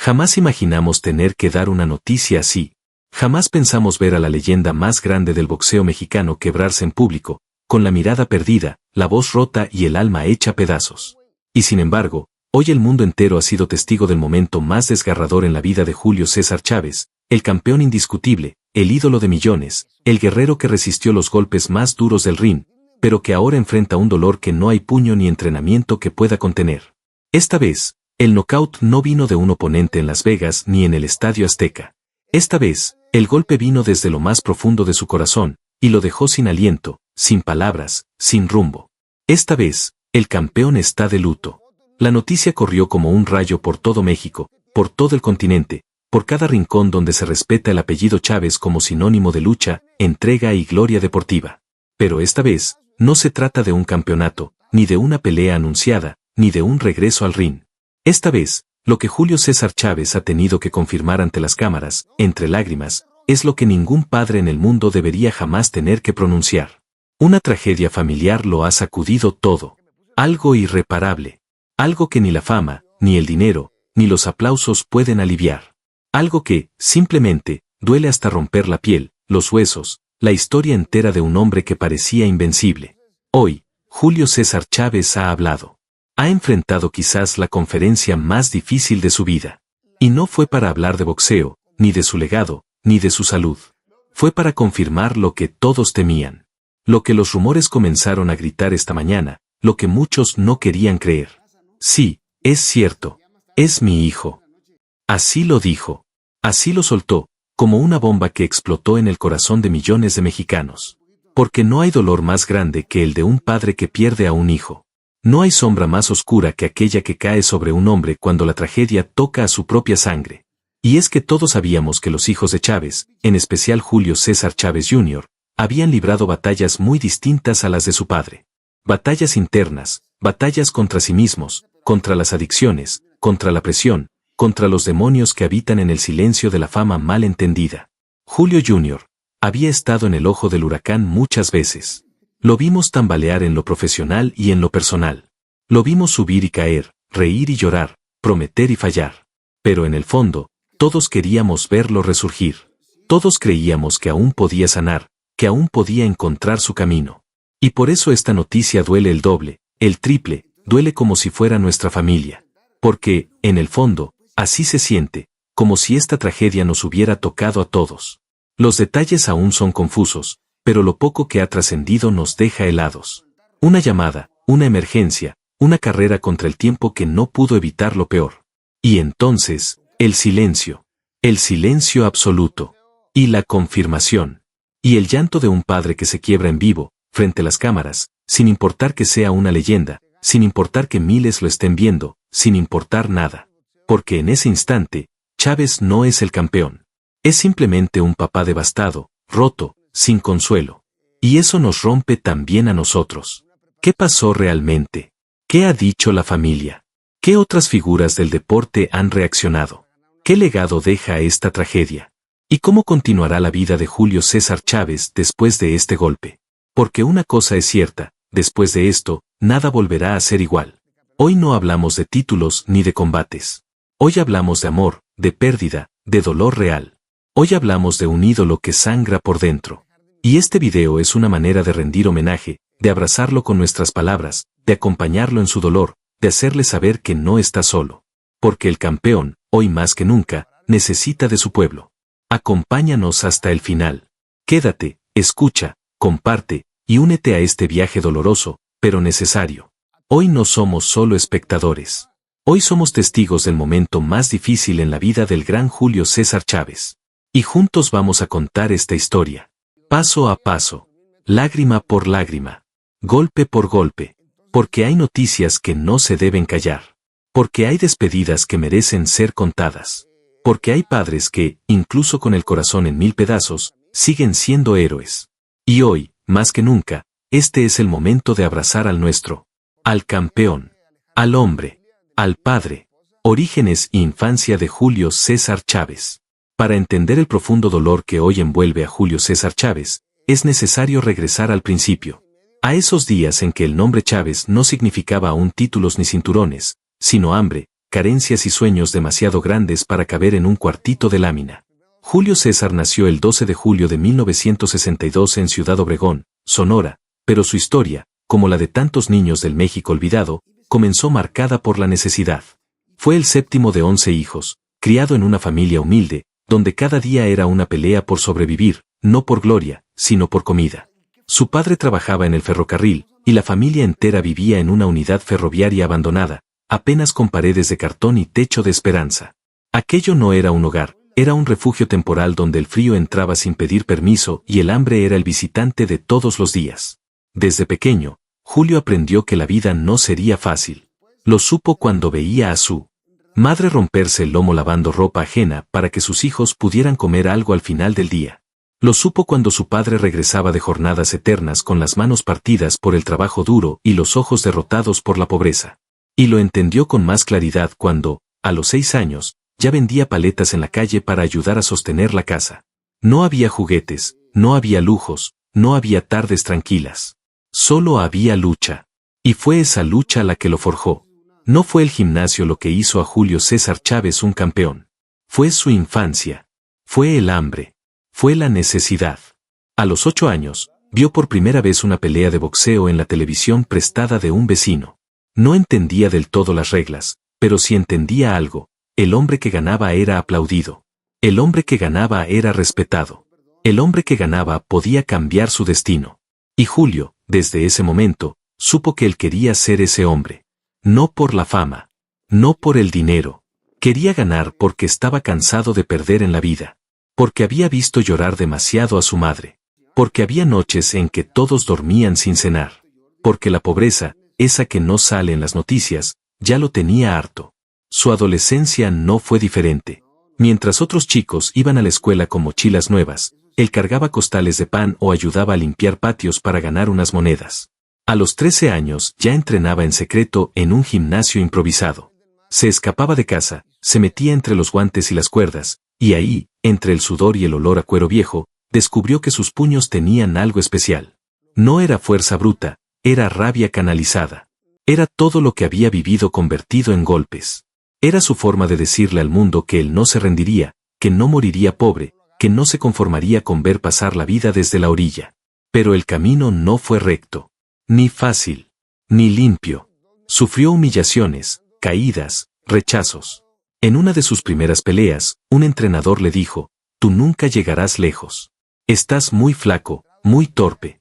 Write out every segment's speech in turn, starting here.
Jamás imaginamos tener que dar una noticia así. Jamás pensamos ver a la leyenda más grande del boxeo mexicano quebrarse en público, con la mirada perdida, la voz rota y el alma hecha pedazos. Y sin embargo, hoy el mundo entero ha sido testigo del momento más desgarrador en la vida de Julio César Chávez, el campeón indiscutible, el ídolo de millones, el guerrero que resistió los golpes más duros del ring, pero que ahora enfrenta un dolor que no hay puño ni entrenamiento que pueda contener. Esta vez, el knockout no vino de un oponente en Las Vegas ni en el Estadio Azteca. Esta vez, el golpe vino desde lo más profundo de su corazón, y lo dejó sin aliento, sin palabras, sin rumbo. Esta vez, el campeón está de luto. La noticia corrió como un rayo por todo México, por todo el continente, por cada rincón donde se respeta el apellido Chávez como sinónimo de lucha, entrega y gloria deportiva. Pero esta vez, no se trata de un campeonato, ni de una pelea anunciada, ni de un regreso al ring. Esta vez, lo que Julio César Chávez ha tenido que confirmar ante las cámaras, entre lágrimas, es lo que ningún padre en el mundo debería jamás tener que pronunciar. Una tragedia familiar lo ha sacudido todo. Algo irreparable. Algo que ni la fama, ni el dinero, ni los aplausos pueden aliviar. Algo que, simplemente, duele hasta romper la piel, los huesos, la historia entera de un hombre que parecía invencible. Hoy, Julio César Chávez ha hablado. Ha enfrentado quizás la conferencia más difícil de su vida. Y no fue para hablar de boxeo, ni de su legado, ni de su salud. Fue para confirmar lo que todos temían. Lo que los rumores comenzaron a gritar esta mañana, lo que muchos no querían creer. Sí, es cierto. Es mi hijo. Así lo dijo. Así lo soltó, como una bomba que explotó en el corazón de millones de mexicanos. Porque no hay dolor más grande que el de un padre que pierde a un hijo. No hay sombra más oscura que aquella que cae sobre un hombre cuando la tragedia toca a su propia sangre. Y es que todos sabíamos que los hijos de Chávez, en especial Julio César Chávez Jr., habían librado batallas muy distintas a las de su padre. Batallas internas, batallas contra sí mismos, contra las adicciones, contra la presión, contra los demonios que habitan en el silencio de la fama mal entendida. Julio Jr. había estado en el ojo del huracán muchas veces. Lo vimos tambalear en lo profesional y en lo personal. Lo vimos subir y caer, reír y llorar, prometer y fallar. Pero en el fondo, todos queríamos verlo resurgir. Todos creíamos que aún podía sanar, que aún podía encontrar su camino. Y por eso esta noticia duele el doble, el triple, duele como si fuera nuestra familia. Porque, en el fondo, así se siente, como si esta tragedia nos hubiera tocado a todos. Los detalles aún son confusos, pero lo poco que ha trascendido nos deja helados. Una llamada, una emergencia, una carrera contra el tiempo que no pudo evitar lo peor. Y entonces, el silencio absoluto. Y la confirmación. Y el llanto de un padre que se quiebra en vivo, frente a las cámaras, sin importar que sea una leyenda, sin importar que miles lo estén viendo, sin importar nada. Porque en ese instante, Chávez no es el campeón. Es simplemente un papá devastado, roto, sin consuelo. Y eso nos rompe también a nosotros. ¿Qué pasó realmente? ¿Qué ha dicho la familia? ¿Qué otras figuras del deporte han reaccionado? ¿Qué legado deja esta tragedia? ¿Y cómo continuará la vida de Julio César Chávez después de este golpe? Porque una cosa es cierta, después de esto, nada volverá a ser igual. Hoy no hablamos de títulos ni de combates. Hoy hablamos de amor, de pérdida, de dolor real. Hoy hablamos de un ídolo que sangra por dentro. Y este video es una manera de rendir homenaje, de abrazarlo con nuestras palabras, de acompañarlo en su dolor, de hacerle saber que no está solo. Porque el campeón, hoy más que nunca, necesita de su pueblo. Acompáñanos hasta el final. Quédate, escucha, comparte, y únete a este viaje doloroso, pero necesario. Hoy no somos solo espectadores. Hoy somos testigos del momento más difícil en la vida del gran Julio César Chávez. Y juntos vamos a contar esta historia. Paso a paso. Lágrima por lágrima. Golpe por golpe. Porque hay noticias que no se deben callar. Porque hay despedidas que merecen ser contadas. Porque hay padres que, incluso con el corazón en 1000 pedazos, siguen siendo héroes. Y hoy, más que nunca, este es el momento de abrazar al nuestro. Al campeón. Al hombre. Al padre. Orígenes e infancia de Julio César Chávez. Para entender el profundo dolor que hoy envuelve a Julio César Chávez, es necesario regresar al principio. A esos días en que el nombre Chávez no significaba aún títulos ni cinturones, sino hambre, carencias y sueños demasiado grandes para caber en un cuartito de lámina. Julio César nació el 12 de julio de 1962 en Ciudad Obregón, Sonora, pero su historia, como la de tantos niños del México olvidado, comenzó marcada por la necesidad. Fue el séptimo de 11 hijos, criado en una familia humilde, donde cada día era una pelea por sobrevivir, no por gloria, sino por comida. Su padre trabajaba en el ferrocarril, y la familia entera vivía en una unidad ferroviaria abandonada, apenas con paredes de cartón y techo de esperanza. Aquello no era un hogar, era un refugio temporal donde el frío entraba sin pedir permiso y el hambre era el visitante de todos los días. Desde pequeño, Julio aprendió que la vida no sería fácil. Lo supo cuando veía a su madre romperse el lomo lavando ropa ajena para que sus hijos pudieran comer algo al final del día. Lo supo cuando su padre regresaba de jornadas eternas con las manos partidas por el trabajo duro y los ojos derrotados por la pobreza. Y lo entendió con más claridad cuando, a los 6 años, ya vendía paletas en la calle para ayudar a sostener la casa. No había juguetes, no había lujos, no había tardes tranquilas. Solo había lucha. Y fue esa lucha la que lo forjó. No fue el gimnasio lo que hizo a Julio César Chávez un campeón. Fue su infancia. Fue el hambre. Fue la necesidad. A los 8 años, vio por primera vez una pelea de boxeo en la televisión prestada de un vecino. No entendía del todo las reglas, pero si entendía algo, el hombre que ganaba era aplaudido. El hombre que ganaba era respetado. El hombre que ganaba podía cambiar su destino. Y Julio, desde ese momento, supo que él quería ser ese hombre. No por la fama. No por el dinero. Quería ganar porque estaba cansado de perder en la vida. Porque había visto llorar demasiado a su madre. Porque había noches en que todos dormían sin cenar. Porque la pobreza, esa que no sale en las noticias, ya lo tenía harto. Su adolescencia no fue diferente. Mientras otros chicos iban a la escuela con mochilas nuevas, él cargaba costales de pan o ayudaba a limpiar patios para ganar unas monedas. A los 13 años ya entrenaba en secreto en un gimnasio improvisado. Se escapaba de casa, se metía entre los guantes y las cuerdas, y ahí, entre el sudor y el olor a cuero viejo, descubrió que sus puños tenían algo especial. No era fuerza bruta, era rabia canalizada. Era todo lo que había vivido convertido en golpes. Era su forma de decirle al mundo que él no se rendiría, que no moriría pobre, que no se conformaría con ver pasar la vida desde la orilla. Pero el camino no fue recto, ni fácil, ni limpio. Sufrió humillaciones, caídas, rechazos. En una de sus primeras peleas, un entrenador le dijo, «Tú nunca llegarás lejos. Estás muy flaco, muy torpe».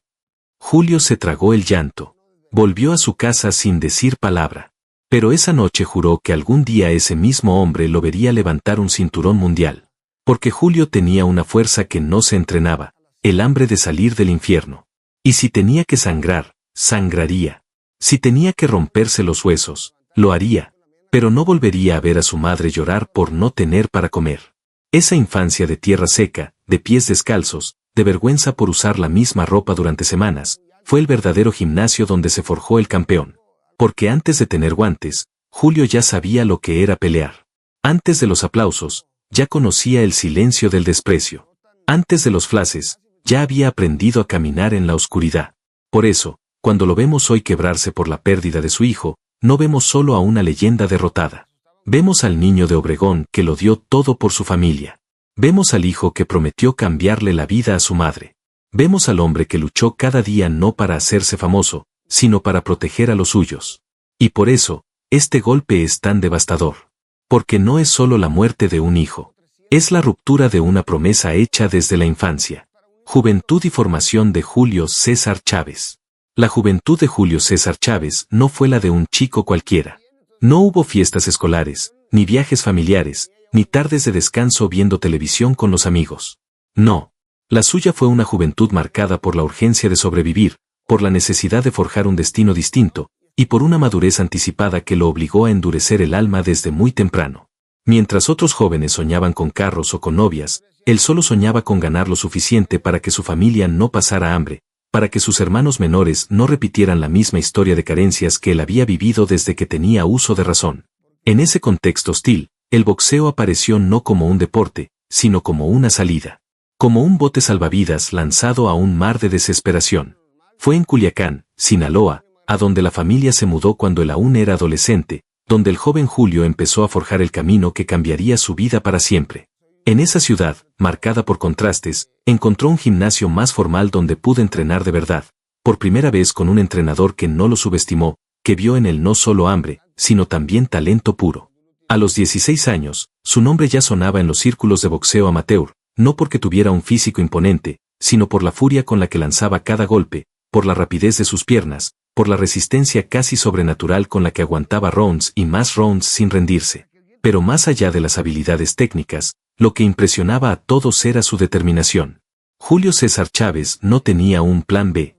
Julio se tragó el llanto. Volvió a su casa sin decir palabra. Pero esa noche juró que algún día ese mismo hombre lo vería levantar un cinturón mundial. Porque Julio tenía una fuerza que no se entrenaba, el hambre de salir del infierno. Y si tenía que sangrar, sangraría. Si tenía que romperse los huesos, lo haría. Pero no volvería a ver a su madre llorar por no tener para comer. Esa infancia de tierra seca, de pies descalzos, de vergüenza por usar la misma ropa durante semanas, fue el verdadero gimnasio donde se forjó el campeón. Porque antes de tener guantes, Julio ya sabía lo que era pelear. Antes de los aplausos, ya conocía el silencio del desprecio. Antes de los flashes, ya había aprendido a caminar en la oscuridad. Por eso, cuando lo vemos hoy quebrarse por la pérdida de su hijo, no vemos solo a una leyenda derrotada. Vemos al niño de Obregón que lo dio todo por su familia. Vemos al hijo que prometió cambiarle la vida a su madre. Vemos al hombre que luchó cada día no para hacerse famoso, sino para proteger a los suyos. Y por eso, este golpe es tan devastador. Porque no es solo la muerte de un hijo. Es la ruptura de una promesa hecha desde la infancia. Juventud y formación de Julio César Chávez. La juventud de Julio César Chávez no fue la de un chico cualquiera. No hubo fiestas escolares, ni viajes familiares, ni tardes de descanso viendo televisión con los amigos. No. La suya fue una juventud marcada por la urgencia de sobrevivir, por la necesidad de forjar un destino distinto, y por una madurez anticipada que lo obligó a endurecer el alma desde muy temprano. Mientras otros jóvenes soñaban con carros o con novias, él solo soñaba con ganar lo suficiente para que su familia no pasara hambre, para que sus hermanos menores no repitieran la misma historia de carencias que él había vivido desde que tenía uso de razón. En ese contexto hostil, el boxeo apareció no como un deporte, sino como una salida. Como un bote salvavidas lanzado a un mar de desesperación. Fue en Culiacán, Sinaloa, a donde la familia se mudó cuando él aún era adolescente, donde el joven Julio empezó a forjar el camino que cambiaría su vida para siempre. En esa ciudad, marcada por contrastes, encontró un gimnasio más formal donde pudo entrenar de verdad, por primera vez con un entrenador que no lo subestimó, que vio en él no solo hambre, sino también talento puro. A los 16 años, su nombre ya sonaba en los círculos de boxeo amateur, no porque tuviera un físico imponente, sino por la furia con la que lanzaba cada golpe, por la rapidez de sus piernas, por la resistencia casi sobrenatural con la que aguantaba rounds y más rounds sin rendirse. Pero más allá de las habilidades técnicas, lo que impresionaba a todos era su determinación. Julio César Chávez no tenía un plan B.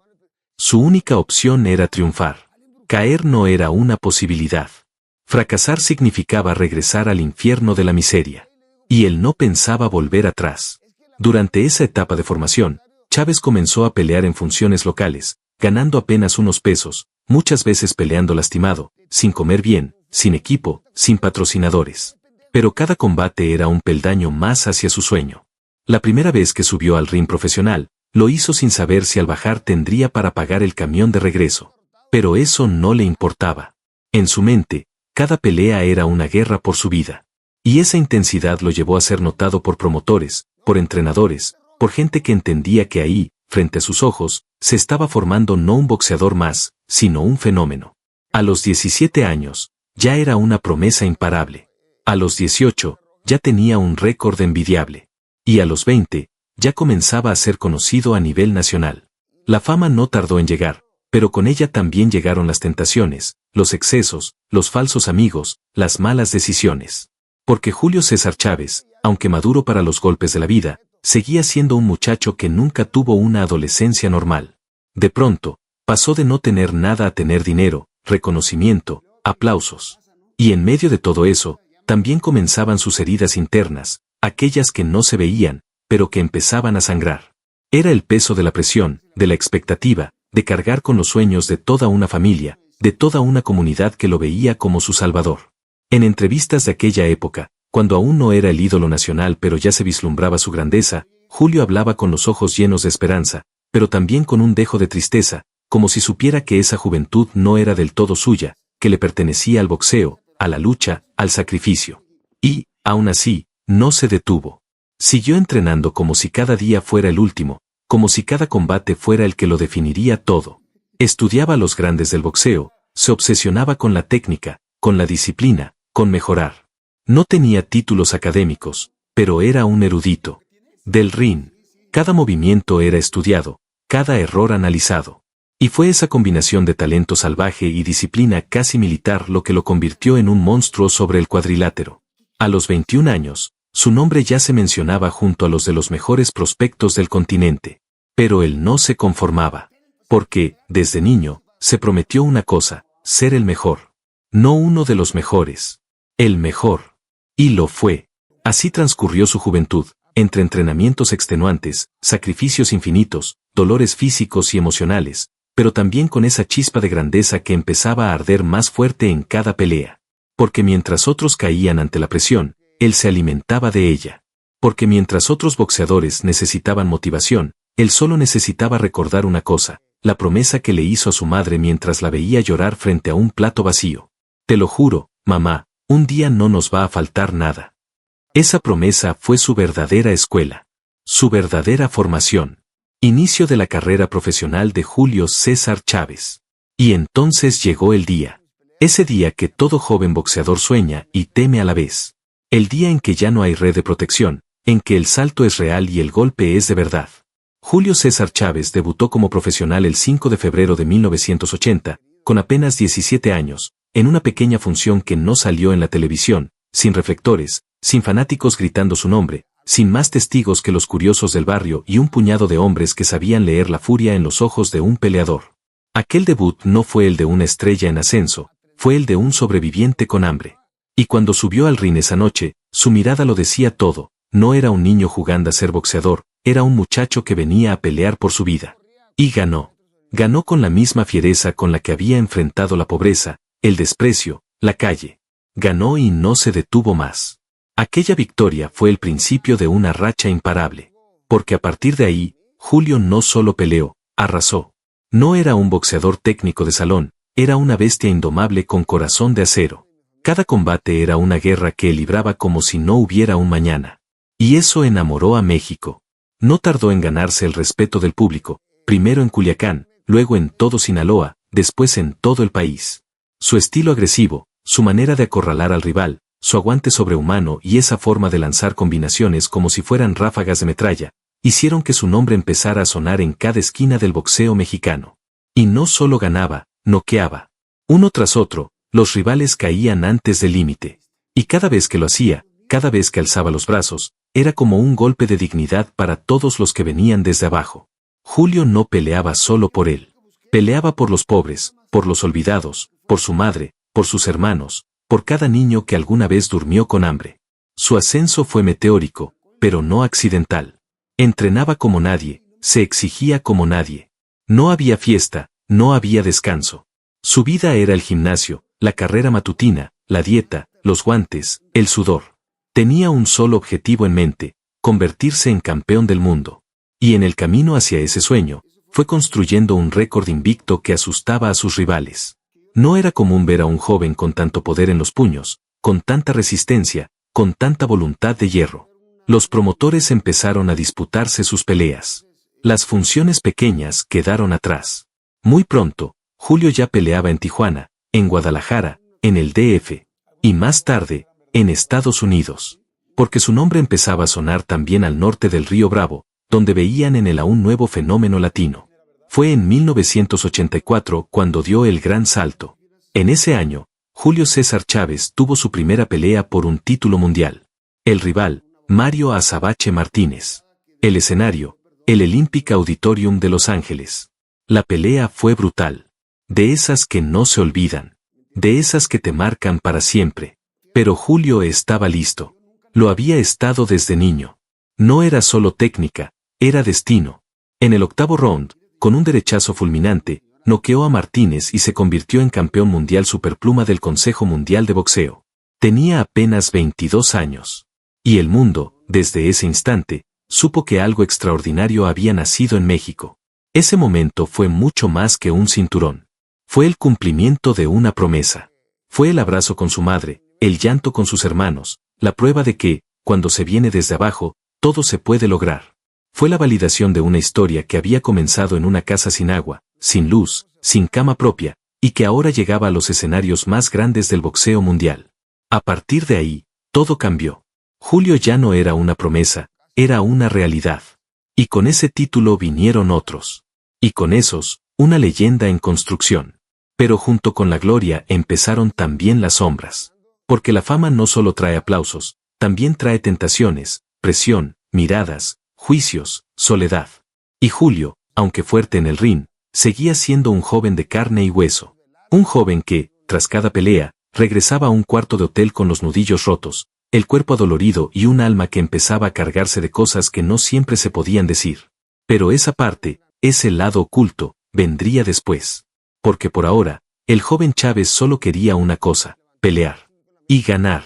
Su única opción era triunfar. Caer no era una posibilidad. Fracasar significaba regresar al infierno de la miseria. Y él no pensaba volver atrás. Durante esa etapa de formación, Chávez comenzó a pelear en funciones locales, ganando apenas unos pesos, muchas veces peleando lastimado, sin comer bien, sin equipo, sin patrocinadores. Pero cada combate era un peldaño más hacia su sueño. La primera vez que subió al ring profesional, lo hizo sin saber si al bajar tendría para pagar el camión de regreso. Pero eso no le importaba. En su mente, cada pelea era una guerra por su vida. Y esa intensidad lo llevó a ser notado por promotores, por entrenadores, por gente que entendía que ahí, frente a sus ojos, se estaba formando no un boxeador más, sino un fenómeno. A los 17 años, ya era una promesa imparable. A los 18, ya tenía un récord envidiable. Y a los 20, ya comenzaba a ser conocido a nivel nacional. La fama no tardó en llegar, pero con ella también llegaron las tentaciones, los excesos, los falsos amigos, las malas decisiones. Porque Julio César Chávez, aunque maduro para los golpes de la vida, seguía siendo un muchacho que nunca tuvo una adolescencia normal. De pronto, pasó de no tener nada a tener dinero, reconocimiento, aplausos. Y en medio de todo eso, también comenzaban sus heridas internas, aquellas que no se veían, pero que empezaban a sangrar. Era el peso de la presión, de la expectativa, de cargar con los sueños de toda una familia, de toda una comunidad que lo veía como su salvador. En entrevistas de aquella época, cuando aún no era el ídolo nacional pero ya se vislumbraba su grandeza, Julio hablaba con los ojos llenos de esperanza, pero también con un dejo de tristeza, como si supiera que esa juventud no era del todo suya, que le pertenecía al boxeo, a la lucha, al sacrificio. Y, aún así, no se detuvo. Siguió entrenando como si cada día fuera el último, como si cada combate fuera el que lo definiría todo. Estudiaba a los grandes del boxeo, se obsesionaba con la técnica, con la disciplina, con mejorar. No tenía títulos académicos, pero era un erudito. Del ring, cada movimiento era estudiado, cada error analizado. Y fue esa combinación de talento salvaje y disciplina casi militar lo que lo convirtió en un monstruo sobre el cuadrilátero. A los 21 años, su nombre ya se mencionaba junto a los de los mejores prospectos del continente. Pero él no se conformaba. Porque, desde niño, se prometió una cosa, ser el mejor. No uno de los mejores. El mejor. Y lo fue. Así transcurrió su juventud, entre entrenamientos extenuantes, sacrificios infinitos, dolores físicos y emocionales, pero también con esa chispa de grandeza que empezaba a arder más fuerte en cada pelea. Porque mientras otros caían ante la presión, él se alimentaba de ella. Porque mientras otros boxeadores necesitaban motivación, él solo necesitaba recordar una cosa, la promesa que le hizo a su madre mientras la veía llorar frente a un plato vacío. Te lo juro, mamá, un día no nos va a faltar nada. Esa promesa fue su verdadera escuela. Su verdadera formación. Inicio de la carrera profesional de Julio César Chávez. Y entonces llegó el día. Ese día que todo joven boxeador sueña y teme a la vez. El día en que ya no hay red de protección, en que el salto es real y el golpe es de verdad. Julio César Chávez debutó como profesional el 5 de febrero de 1980, con apenas 17 años, en una pequeña función que no salió en la televisión, sin reflectores, sin fanáticos gritando su nombre, sin más testigos que los curiosos del barrio y un puñado de hombres que sabían leer la furia en los ojos de un peleador. Aquel debut no fue el de una estrella en ascenso, fue el de un sobreviviente con hambre. Y cuando subió al ring esa noche, su mirada lo decía todo, no era un niño jugando a ser boxeador, era un muchacho que venía a pelear por su vida. Y ganó. Ganó con la misma fiereza con la que había enfrentado la pobreza, el desprecio, la calle. Ganó y no se detuvo más. Aquella victoria fue el principio de una racha imparable. Porque a partir de ahí, Julio no solo peleó, arrasó. No era un boxeador técnico de salón, era una bestia indomable con corazón de acero. Cada combate era una guerra que él libraba como si no hubiera un mañana. Y eso enamoró a México. No tardó en ganarse el respeto del público, primero en Culiacán, luego en todo Sinaloa, después en todo el país. Su estilo agresivo, su manera de acorralar al rival, su aguante sobrehumano y esa forma de lanzar combinaciones como si fueran ráfagas de metralla, hicieron que su nombre empezara a sonar en cada esquina del boxeo mexicano. Y no solo ganaba, noqueaba. Uno tras otro, los rivales caían antes del límite. Y cada vez que lo hacía, cada vez que alzaba los brazos, era como un golpe de dignidad para todos los que venían desde abajo. Julio no peleaba solo por él. Peleaba por los pobres, por los olvidados, por su madre, por sus hermanos, por cada niño que alguna vez durmió con hambre. Su ascenso fue meteórico, pero no accidental. Entrenaba como nadie, se exigía como nadie. No había fiesta, no había descanso. Su vida era el gimnasio, la carrera matutina, la dieta, los guantes, el sudor. Tenía un solo objetivo en mente, convertirse en campeón del mundo. Y en el camino hacia ese sueño, fue construyendo un récord invicto que asustaba a sus rivales. No era común ver a un joven con tanto poder en los puños, con tanta resistencia, con tanta voluntad de hierro. Los promotores empezaron a disputarse sus peleas. Las funciones pequeñas quedaron atrás. Muy pronto, Julio ya peleaba en Tijuana, en Guadalajara, en el DF, y más tarde, en Estados Unidos. Porque su nombre empezaba a sonar también al norte del Río Bravo, donde veían en él a un nuevo fenómeno latino. Fue en 1984 cuando dio el gran salto. En ese año, Julio César Chávez tuvo su primera pelea por un título mundial. El rival, Mario Azabache Martínez. El escenario, el Olympic Auditorium de Los Ángeles. La pelea fue brutal. De esas que no se olvidan. De esas que te marcan para siempre. Pero Julio estaba listo. Lo había estado desde niño. No era solo técnica, era destino. En el octavo round, con un derechazo fulminante, noqueó a Martínez y se convirtió en campeón mundial superpluma del Consejo Mundial de Boxeo. Tenía apenas 22 años. Y el mundo, desde ese instante, supo que algo extraordinario había nacido en México. Ese momento fue mucho más que un cinturón. Fue el cumplimiento de una promesa. Fue el abrazo con su madre, el llanto con sus hermanos, la prueba de que, cuando se viene desde abajo, todo se puede lograr. Fue la validación de una historia que había comenzado en una casa sin agua, sin luz, sin cama propia, y que ahora llegaba a los escenarios más grandes del boxeo mundial. A partir de ahí, todo cambió. Julio ya no era una promesa, era una realidad. Y con ese título vinieron otros. Y con esos, una leyenda en construcción. Pero junto con la gloria empezaron también las sombras. Porque la fama no solo trae aplausos, también trae tentaciones, presión, miradas, juicios, soledad. Y Julio, aunque fuerte en el ring, seguía siendo un joven de carne y hueso. Un joven que, tras cada pelea, regresaba a un cuarto de hotel con los nudillos rotos, el cuerpo adolorido y un alma que empezaba a cargarse de cosas que no siempre se podían decir. Pero esa parte, ese lado oculto, vendría después. Porque por ahora, el joven Chávez solo quería una cosa, pelear. Y ganar.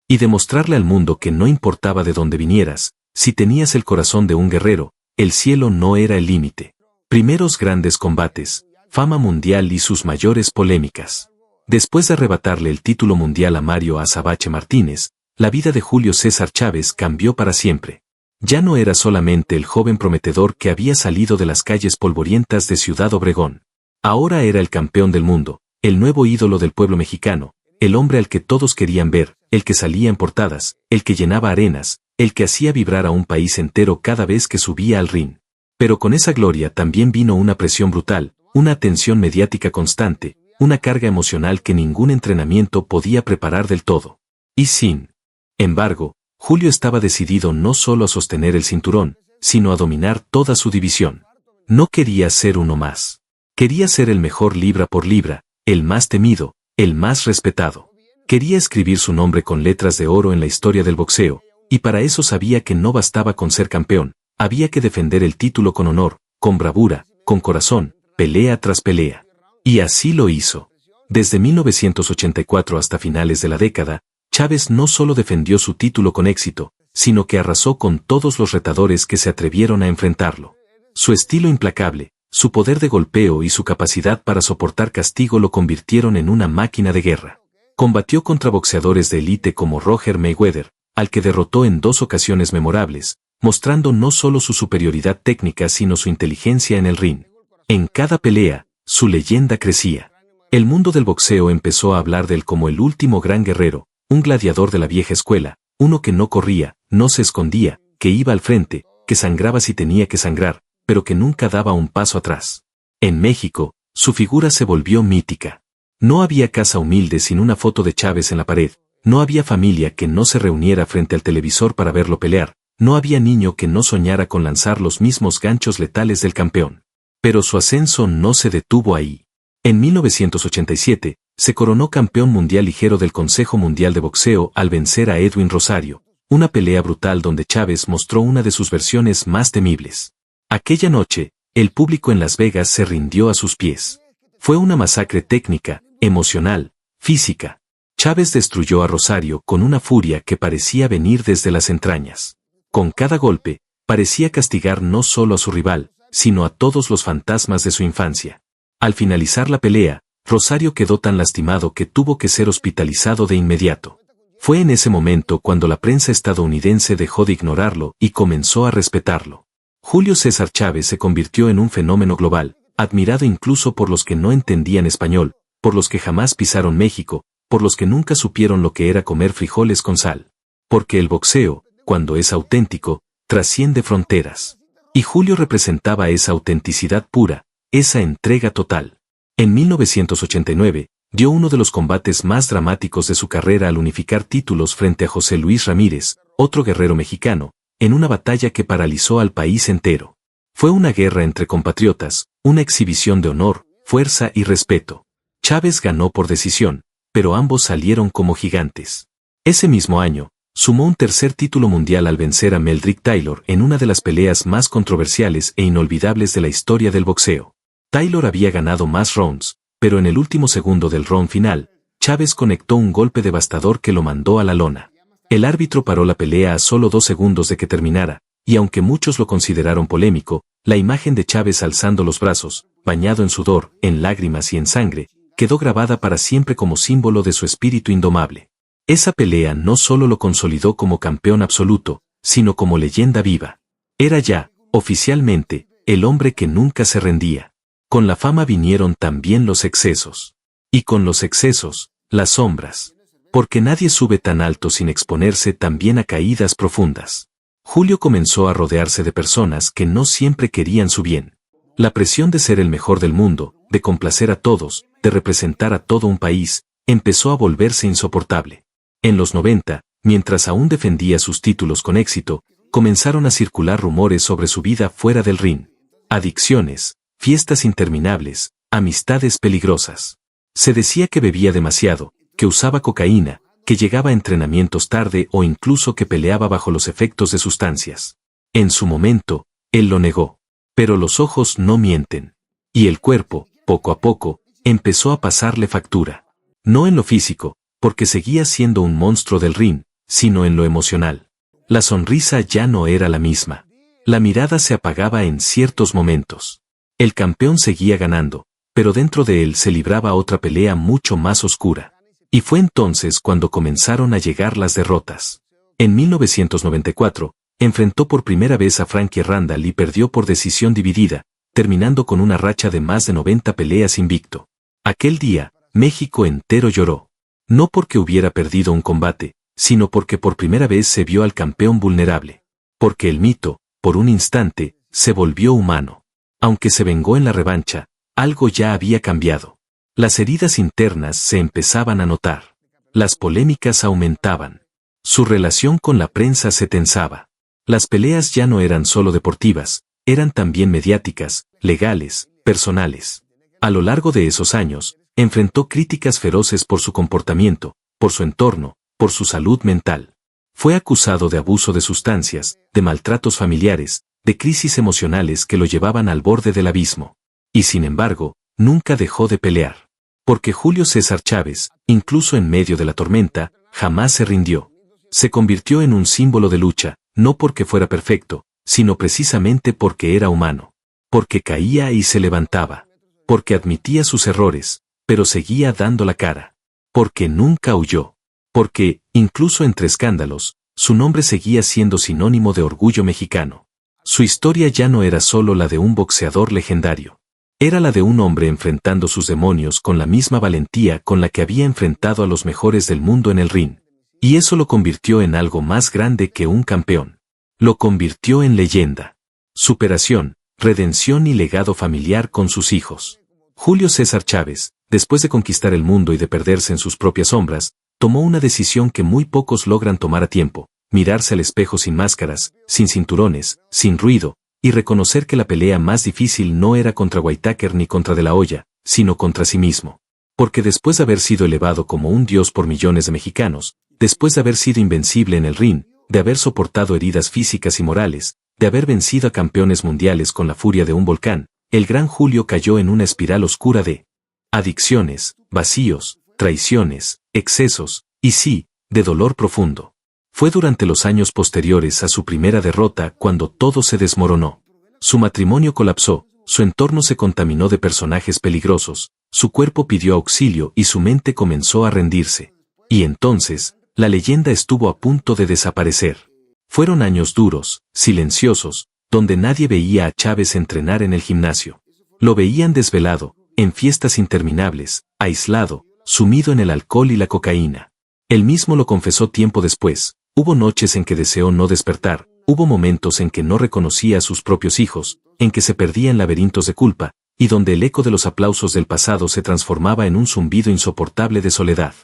Y demostrarle al mundo que no importaba de dónde vinieras, si tenías el corazón de un guerrero, el cielo no era el límite. Primeros grandes combates, fama mundial y sus mayores polémicas. Después de arrebatarle el título mundial a Mario Azabache Martínez, la vida de Julio César Chávez cambió para siempre. Ya no era solamente el joven prometedor que había salido de las calles polvorientas de Ciudad Obregón. Ahora era el campeón del mundo, el nuevo ídolo del pueblo mexicano, el hombre al que todos querían ver, el que salía en portadas, el que llenaba arenas, el que hacía vibrar a un país entero cada vez que subía al ring. Pero con esa gloria también vino una presión brutal, una atención mediática constante, una carga emocional que ningún entrenamiento podía preparar del todo. Y sin embargo, Julio estaba decidido no solo a sostener el cinturón, sino a dominar toda su división. No quería ser uno más. Quería ser el mejor libra por libra, el más temido, el más respetado. Quería escribir su nombre con letras de oro en la historia del boxeo, y para eso sabía que no bastaba con ser campeón, había que defender el título con honor, con bravura, con corazón, pelea tras pelea. Y así lo hizo. Desde 1984 hasta finales de la década, Chávez no solo defendió su título con éxito, sino que arrasó con todos los retadores que se atrevieron a enfrentarlo. Su estilo implacable, su poder de golpeo y su capacidad para soportar castigo lo convirtieron en una máquina de guerra. Combatió contra boxeadores de élite como Roger Mayweather, al que derrotó en 2 ocasiones memorables, mostrando no solo su superioridad técnica sino su inteligencia en el ring. En cada pelea, su leyenda crecía. El mundo del boxeo empezó a hablar de él como el último gran guerrero, un gladiador de la vieja escuela, uno que no corría, no se escondía, que iba al frente, que sangraba si tenía que sangrar, pero que nunca daba un paso atrás. En México, su figura se volvió mítica. No había casa humilde sin una foto de Chávez en la pared, no había familia que no se reuniera frente al televisor para verlo pelear, no había niño que no soñara con lanzar los mismos ganchos letales del campeón. Pero su ascenso no se detuvo ahí. En 1987, se coronó campeón mundial ligero del Consejo Mundial de Boxeo al vencer a Edwin Rosario, una pelea brutal donde Chávez mostró una de sus versiones más temibles. Aquella noche, el público en Las Vegas se rindió a sus pies. Fue una masacre técnica, emocional, física. Chávez destruyó a Rosario con una furia que parecía venir desde las entrañas. Con cada golpe, parecía castigar no solo a su rival, sino a todos los fantasmas de su infancia. Al finalizar la pelea, Rosario quedó tan lastimado que tuvo que ser hospitalizado de inmediato. Fue en ese momento cuando la prensa estadounidense dejó de ignorarlo y comenzó a respetarlo. Julio César Chávez se convirtió en un fenómeno global, admirado incluso por los que no entendían español, por los que jamás pisaron México, por los que nunca supieron lo que era comer frijoles con sal. Porque el boxeo, cuando es auténtico, trasciende fronteras. Y Julio representaba esa autenticidad pura, esa entrega total. En 1989, dio uno de los combates más dramáticos de su carrera al unificar títulos frente a José Luis Ramírez, otro guerrero mexicano, en una batalla que paralizó al país entero. Fue una guerra entre compatriotas, una exhibición de honor, fuerza y respeto. Chávez ganó por decisión, pero ambos salieron como gigantes. Ese mismo año, sumó un tercer título mundial al vencer a Meldrick Taylor en una de las peleas más controversiales e inolvidables de la historia del boxeo. Taylor había ganado más rounds, pero en el último segundo del round final, Chávez conectó un golpe devastador que lo mandó a la lona. El árbitro paró la pelea a solo 2 segundos de que terminara, y aunque muchos lo consideraron polémico, la imagen de Chávez alzando los brazos, bañado en sudor, en lágrimas y en sangre, quedó grabada para siempre como símbolo de su espíritu indomable. Esa pelea no solo lo consolidó como campeón absoluto, sino como leyenda viva. Era ya, oficialmente, el hombre que nunca se rendía. Con la fama vinieron también los excesos. Y con los excesos, las sombras. Porque nadie sube tan alto sin exponerse también a caídas profundas. Julio comenzó a rodearse de personas que no siempre querían su bien. La presión de ser el mejor del mundo, de complacer a todos, de representar a todo un país, empezó a volverse insoportable. En los 90, mientras aún defendía sus títulos con éxito, comenzaron a circular rumores sobre su vida fuera del ring. Adicciones, fiestas interminables, amistades peligrosas. Se decía que bebía demasiado, que usaba cocaína, que llegaba a entrenamientos tarde o incluso que peleaba bajo los efectos de sustancias. En su momento, él lo negó. Pero los ojos no mienten. Y el cuerpo, poco a poco, empezó a pasarle factura. No en lo físico, porque seguía siendo un monstruo del ring, sino en lo emocional. La sonrisa ya no era la misma. La mirada se apagaba en ciertos momentos. El campeón seguía ganando, pero dentro de él se libraba otra pelea mucho más oscura. Y fue entonces cuando comenzaron a llegar las derrotas. En 1994, enfrentó por primera vez a Frankie Randall y perdió por decisión dividida, terminando con una racha de más de 90 peleas invicto. Aquel día, México entero lloró. No porque hubiera perdido un combate, sino porque por primera vez se vio al campeón vulnerable. Porque el mito, por un instante, se volvió humano. Aunque se vengó en la revancha, algo ya había cambiado. Las heridas internas se empezaban a notar. Las polémicas aumentaban. Su relación con la prensa se tensaba. Las peleas ya no eran solo deportivas, eran también mediáticas, legales, personales. A lo largo de esos años, enfrentó críticas feroces por su comportamiento, por su entorno, por su salud mental. Fue acusado de abuso de sustancias, de maltratos familiares, de crisis emocionales que lo llevaban al borde del abismo. Y sin embargo, nunca dejó de pelear. Porque Julio César Chávez, incluso en medio de la tormenta, jamás se rindió. Se convirtió en un símbolo de lucha, no porque fuera perfecto, sino precisamente porque era humano. Porque caía y se levantaba. Porque admitía sus errores, pero seguía dando la cara. Porque nunca huyó. Porque, incluso entre escándalos, su nombre seguía siendo sinónimo de orgullo mexicano. Su historia ya no era solo la de un boxeador legendario. Era la de un hombre enfrentando sus demonios con la misma valentía con la que había enfrentado a los mejores del mundo en el ring. Y eso lo convirtió en algo más grande que un campeón. Lo convirtió en leyenda. Superación, redención y legado familiar con sus hijos. Julio César Chávez, después de conquistar el mundo y de perderse en sus propias sombras, tomó una decisión que muy pocos logran tomar a tiempo: mirarse al espejo sin máscaras, sin cinturones, sin ruido, y reconocer que la pelea más difícil no era contra Whitaker ni contra De La Hoya, sino contra sí mismo. Porque después de haber sido elevado como un dios por millones de mexicanos, después de haber sido invencible en el ring, de haber soportado heridas físicas y morales, de haber vencido a campeones mundiales con la furia de un volcán, el gran Julio cayó en una espiral oscura de adicciones, vacíos, traiciones, excesos, y sí, de dolor profundo. Fue durante los años posteriores a su primera derrota cuando todo se desmoronó. Su matrimonio colapsó, su entorno se contaminó de personajes peligrosos, su cuerpo pidió auxilio y su mente comenzó a rendirse. Y entonces, la leyenda estuvo a punto de desaparecer. Fueron años duros, silenciosos, donde nadie veía a Chávez entrenar en el gimnasio. Lo veían desvelado, en fiestas interminables, aislado, sumido en el alcohol y la cocaína. Él mismo lo confesó tiempo después: hubo noches en que deseó no despertar, hubo momentos en que no reconocía a sus propios hijos, en que se perdía en laberintos de culpa, y donde el eco de los aplausos del pasado se transformaba en un zumbido insoportable de soledad.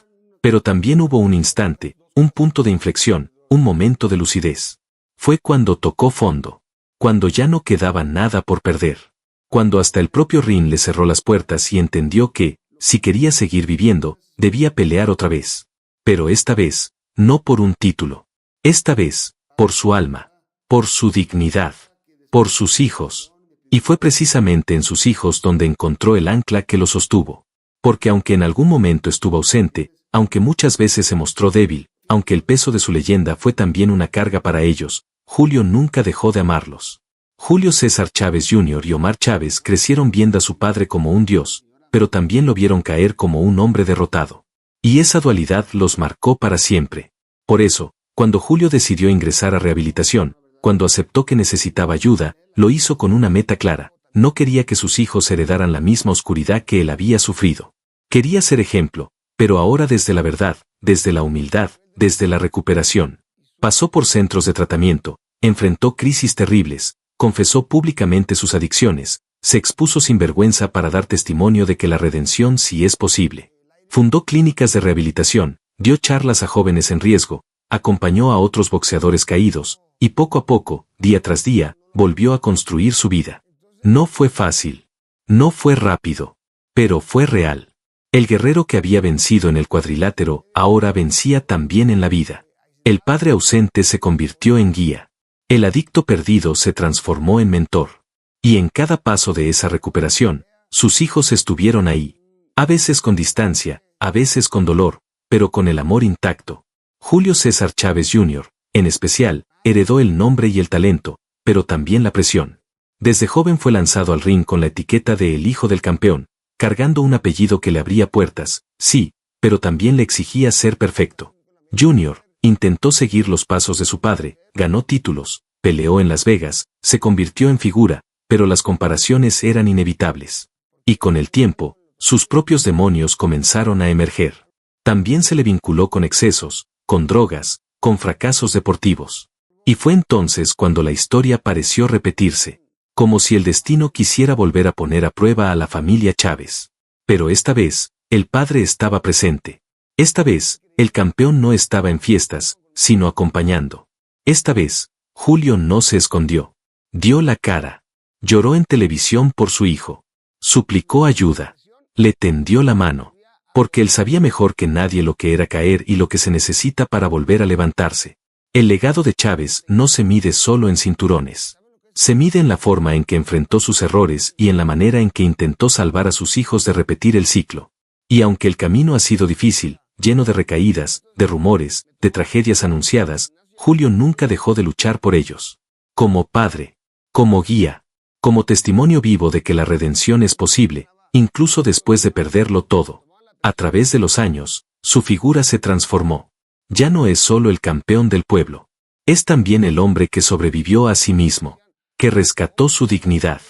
Pero también hubo un instante, un punto de inflexión, un momento de lucidez. Fue cuando tocó fondo. Cuando ya no quedaba nada por perder. Cuando hasta el propio ring le cerró las puertas y entendió que, si quería seguir viviendo, debía pelear otra vez. Pero esta vez, no por un título. Esta vez, por su alma. Por su dignidad. Por sus hijos. Y fue precisamente en sus hijos donde encontró el ancla que lo sostuvo. Porque aunque en algún momento estuvo ausente, aunque muchas veces se mostró débil, aunque el peso de su leyenda fue también una carga para ellos, Julio nunca dejó de amarlos. Julio César Chávez Jr. y Omar Chávez crecieron viendo a su padre como un dios, pero también lo vieron caer como un hombre derrotado. Y esa dualidad los marcó para siempre. Por eso, cuando Julio decidió ingresar a rehabilitación, cuando aceptó que necesitaba ayuda, lo hizo con una meta clara: no quería que sus hijos heredaran la misma oscuridad que él había sufrido. Quería ser ejemplo, pero ahora desde la verdad, desde la humildad, desde la recuperación. Pasó por centros de tratamiento, enfrentó crisis terribles, confesó públicamente sus adicciones, se expuso sin vergüenza para dar testimonio de que la redención sí es posible. Fundó clínicas de rehabilitación, dio charlas a jóvenes en riesgo, acompañó a otros boxeadores caídos, y poco a poco, día tras día, volvió a construir su vida. No fue fácil. No fue rápido. Pero fue real. El guerrero que había vencido en el cuadrilátero, ahora vencía también en la vida. El padre ausente se convirtió en guía. El adicto perdido se transformó en mentor. Y en cada paso de esa recuperación, sus hijos estuvieron ahí. A veces con distancia, a veces con dolor, pero con el amor intacto. Julio César Chávez Jr., en especial, heredó el nombre y el talento, pero también la presión. Desde joven fue lanzado al ring con la etiqueta de el hijo del campeón, cargando un apellido que le abría puertas, sí, pero también le exigía ser perfecto. Junior intentó seguir los pasos de su padre, ganó títulos, peleó en Las Vegas, se convirtió en figura, pero las comparaciones eran inevitables. Y con el tiempo, sus propios demonios comenzaron a emerger. También se le vinculó con excesos, con drogas, con fracasos deportivos. Y fue entonces cuando la historia pareció repetirse, como si el destino quisiera volver a poner a prueba a la familia Chávez. Pero esta vez, el padre estaba presente. Esta vez, el campeón no estaba en fiestas, sino acompañando. Esta vez, Julio no se escondió. Dio la cara. Lloró en televisión por su hijo. Suplicó ayuda. Le tendió la mano. Porque él sabía mejor que nadie lo que era caer y lo que se necesita para volver a levantarse. El legado de Chávez no se mide solo en cinturones. Se mide en la forma en que enfrentó sus errores y en la manera en que intentó salvar a sus hijos de repetir el ciclo. Y aunque el camino ha sido difícil, lleno de recaídas, de rumores, de tragedias anunciadas, Julio nunca dejó de luchar por ellos. Como padre, como guía, como testimonio vivo de que la redención es posible, incluso después de perderlo todo. A través de los años, Su figura se transformó. Ya no es solo el campeón del pueblo. Es también el hombre que sobrevivió a sí mismo, que rescató su dignidad,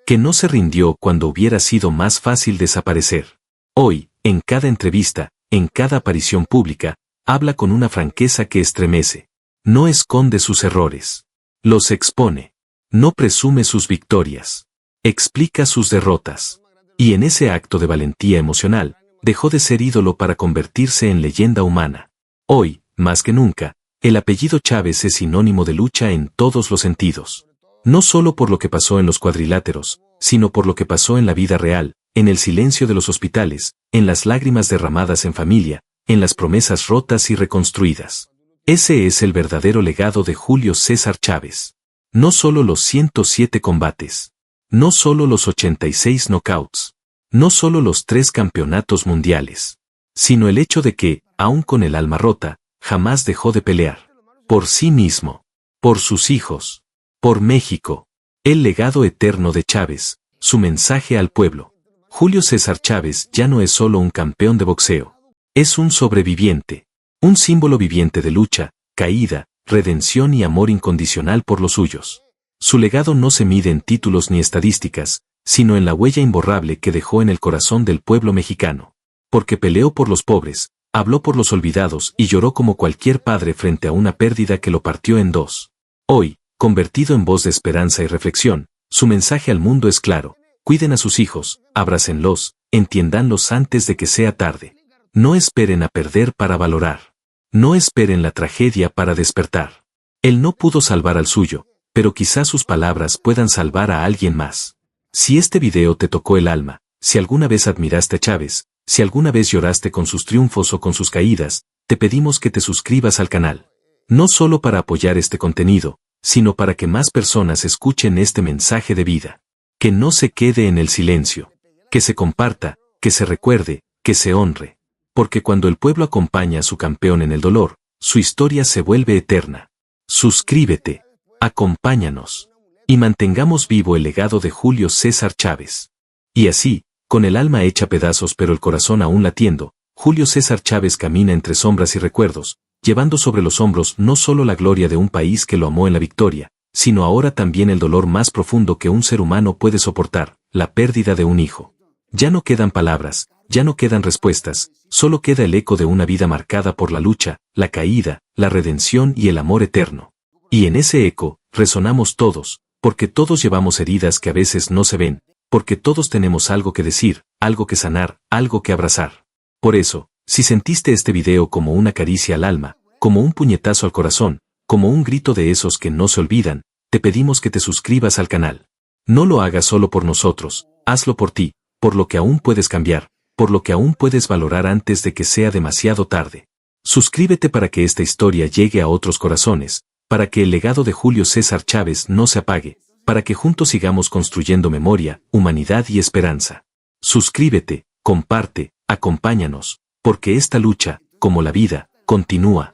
que no se rindió cuando hubiera sido más fácil desaparecer. Hoy, en cada entrevista, en cada aparición pública, habla con una franqueza que estremece. No esconde sus errores. Los expone. No presume sus victorias. Explica sus derrotas. Y en ese acto de valentía emocional, dejó de ser ídolo para convertirse en leyenda humana. Hoy, más que nunca, el apellido Chávez es sinónimo de lucha en todos los sentidos. No solo por lo que pasó en los cuadriláteros, sino por lo que pasó en la vida real, en el silencio de los hospitales, en las lágrimas derramadas en familia, en las promesas rotas y reconstruidas. Ese es el verdadero legado de Julio César Chávez. No solo los 107 combates. No solo los 86 knockouts. No solo los 3 campeonatos mundiales. Sino el hecho de que, aun con el alma rota, jamás dejó de pelear. Por sí mismo. Por sus hijos. Por México. El legado eterno de Chávez. Su mensaje al pueblo. Julio César Chávez ya no es solo un campeón de boxeo. Es un sobreviviente. Un símbolo viviente de lucha, caída, redención y amor incondicional por los suyos. Su legado no se mide en títulos ni estadísticas, sino en la huella imborrable que dejó en el corazón del pueblo mexicano. Porque peleó por los pobres, habló por los olvidados y lloró como cualquier padre frente a una pérdida que lo partió en dos. Hoy, convertido en voz de esperanza y reflexión, su mensaje al mundo es claro: cuiden a sus hijos, abrácenlos, entiéndanlos antes de que sea tarde. No esperen a perder para valorar. No esperen la tragedia para despertar. Él no pudo salvar al suyo, pero quizás sus palabras puedan salvar a alguien más. Si este video te tocó el alma, si alguna vez admiraste a Chávez, si alguna vez lloraste con sus triunfos o con sus caídas, te pedimos que te suscribas al canal. No solo para apoyar este contenido, sino para que más personas escuchen este mensaje de vida. Que no se quede en el silencio. Que se comparta, que se recuerde, que se honre. Porque cuando el pueblo acompaña a su campeón en el dolor, su historia se vuelve eterna. Suscríbete, acompáñanos, y mantengamos vivo el legado de Julio César Chávez. Y así, con el alma hecha pedazos pero el corazón aún latiendo, Julio César Chávez camina entre sombras y recuerdos, llevando sobre los hombros no solo la gloria de un país que lo amó en la victoria, sino ahora también el dolor más profundo que un ser humano puede soportar, la pérdida de un hijo. Ya no quedan palabras, ya no quedan respuestas, solo queda el eco de una vida marcada por la lucha, la caída, la redención y el amor eterno. Y en ese eco, resonamos todos, porque todos llevamos heridas que a veces no se ven, porque todos tenemos algo que decir, algo que sanar, algo que abrazar. Por eso, si sentiste este video como una caricia al alma, como un puñetazo al corazón, como un grito de esos que no se olvidan, te pedimos que te suscribas al canal. No lo hagas solo por nosotros, hazlo por ti, por lo que aún puedes cambiar, por lo que aún puedes valorar antes de que sea demasiado tarde. Suscríbete para que esta historia llegue a otros corazones, para que el legado de Julio César Chávez no se apague, para que juntos sigamos construyendo memoria, humanidad y esperanza. Suscríbete, comparte, acompáñanos, porque esta lucha, como la vida, continúa.